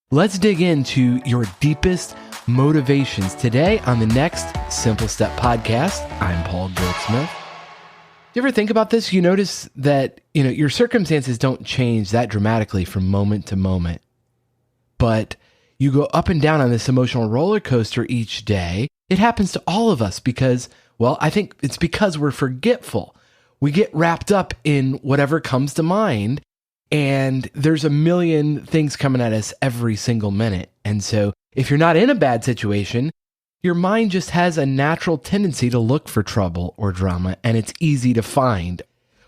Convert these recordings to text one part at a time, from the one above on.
Let's dig into your deepest motivations today on the next Simple Step podcast. I'm Paul Goldsmith. Do you ever think about this? You notice that, your circumstances don't change that dramatically from moment to moment, but you go up and down on this emotional roller coaster each day. It happens to all of us because, I think it's because we're forgetful. We get wrapped up in whatever comes to mind, and there's a million things coming at us every single minute. And so if you're not in a bad situation, your mind just has a natural tendency to look for trouble or drama, and it's easy to find.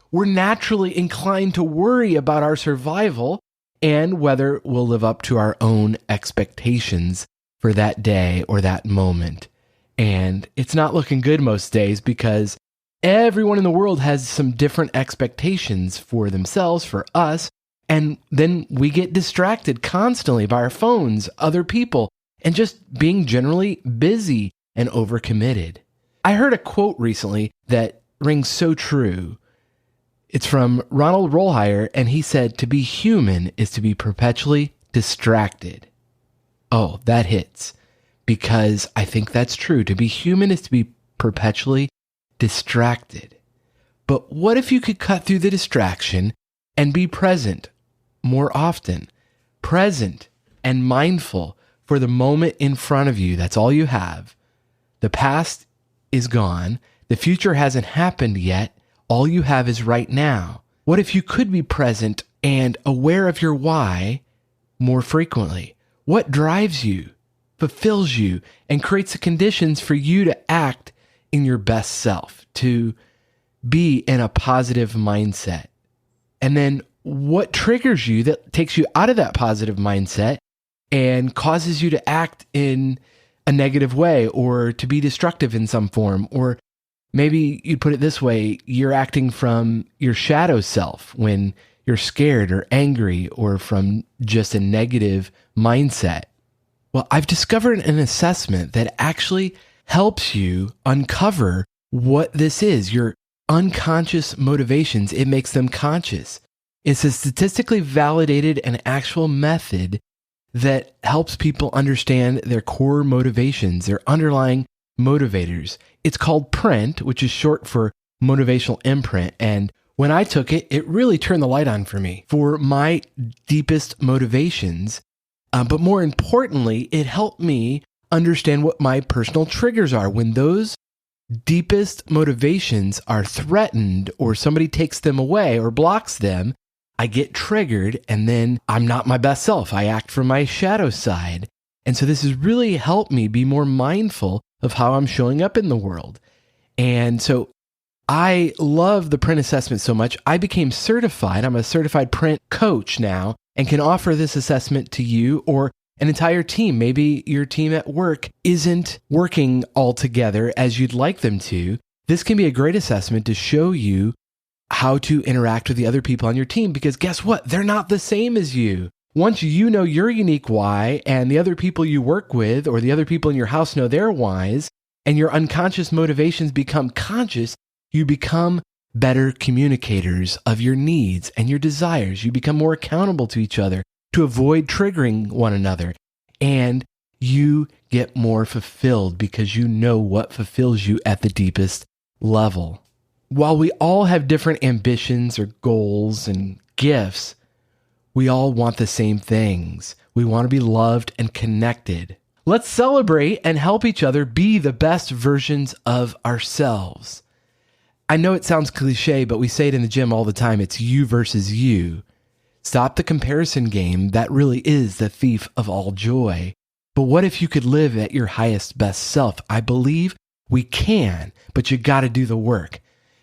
We're naturally inclined to worry about our survival and whether we'll live up to our own expectations for that day or that moment. And it's not looking good most days because everyone in the world has some different expectations for themselves, for us, and then we get distracted constantly by our phones, other people, and just being generally busy and overcommitted. I heard a quote recently that rings so true. It's from Ronald Rollheier, and he said, "To be human is to be perpetually distracted." Oh, that hits, because I think that's true. To be human is to be perpetually distracted. But what if you could cut through the distraction and be present more often? Present and mindful for the moment in front of you. That's all you have. The past is gone. The future hasn't happened yet. All you have is right now. What if you could be present and aware of your why more frequently? What drives you, fulfills you, and creates the conditions for you to act in your best self, to be in a positive mindset? And then what triggers you that takes you out of that positive mindset and causes you to act in a negative way or to be destructive in some form? Or maybe you'd put it this way, you're acting from your shadow self when you're scared or angry or from just a negative mindset. Well, I've discovered an assessment that actually helps you uncover what this is, your unconscious motivations. It makes them conscious. It's a statistically validated and actual method that helps people understand their core motivations, their underlying motivators. It's called PRINT, which is short for motivational imprint. And when I took it, it really turned the light on for me for my deepest motivations. But more importantly, it helped me understand what my personal triggers are. When those deepest motivations are threatened or somebody takes them away or blocks them, I get triggered and then I'm not my best self. I act from my shadow side. And so this has really helped me be more mindful of how I'm showing up in the world. And so I love the PRINT assessment so much. I became certified. I'm a certified PRINT coach now and can offer this assessment to you or an entire team. Maybe your team at work isn't working all together as you'd like them to. This can be a great assessment to show you how to interact with the other people on your team, because guess what? They're not the same as you. Once you know your unique why and the other people you work with or the other people in your house know their whys and your unconscious motivations become conscious, you become better communicators of your needs and your desires. You become more accountable to each other to avoid triggering one another. And you get more fulfilled because you know what fulfills you at the deepest level. While we all have different ambitions or goals and gifts, we all want the same things. We want to be loved and connected. Let's celebrate and help each other be the best versions of ourselves. I know it sounds cliche, but we say it in the gym all the time. It's you versus you. Stop the comparison game. That really is the thief of all joy. But what if you could live at your highest, best self? I believe we can, but you got to do the work.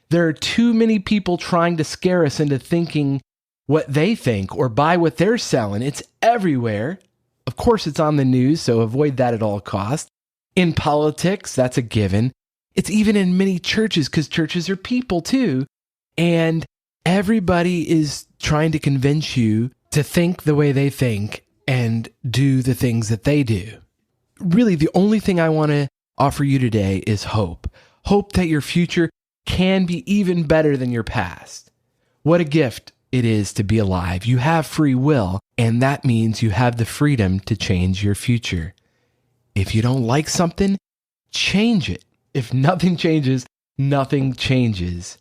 There are too many people trying to scare us into thinking what they think or buy what they're selling. It's everywhere. Of course, it's on the news, so avoid that at all costs. In politics, that's a given. It's even in many churches, because churches are people too. And everybody is trying to convince you to think the way they think and do the things that they do. Really, the only thing I want to offer you today is hope. Hope that your future can be even better than your past. What a gift it is to be alive. You have free will. and that means you have the freedom to change your future. If you don't like something, change it. If nothing changes, nothing changes.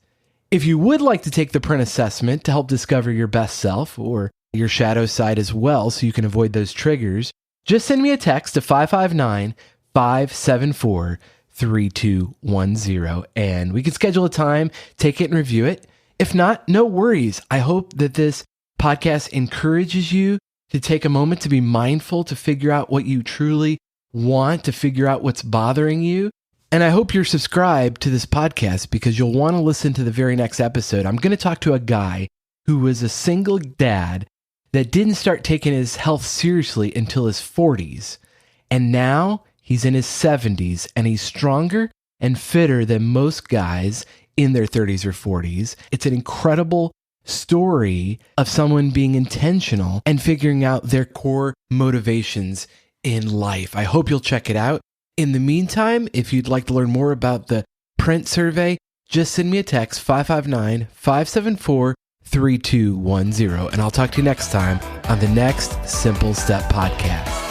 If you would like to take the print assessment to help discover your best self or your shadow side as well so you can avoid those triggers, just send me a text to 559-574-3210 and we can schedule a time, take it and review it. If not, no worries. I hope that this podcast encourages you to take a moment to be mindful, to figure out what you truly want, to figure out what's bothering you. And I hope you're subscribed to this podcast because you'll want to listen to the very next episode. I'm going to talk to a guy who was a single dad that didn't start taking his health seriously until his 40s. And now he's in his 70s and he's stronger and fitter than most guys in their 30s or 40s. It's an incredible story of someone being intentional and figuring out their core motivations in life. I hope you'll check it out. In the meantime, if you'd like to learn more about the print survey, just send me a text, 559-574-3210, and I'll talk to you next time on the next Simple Step Podcast.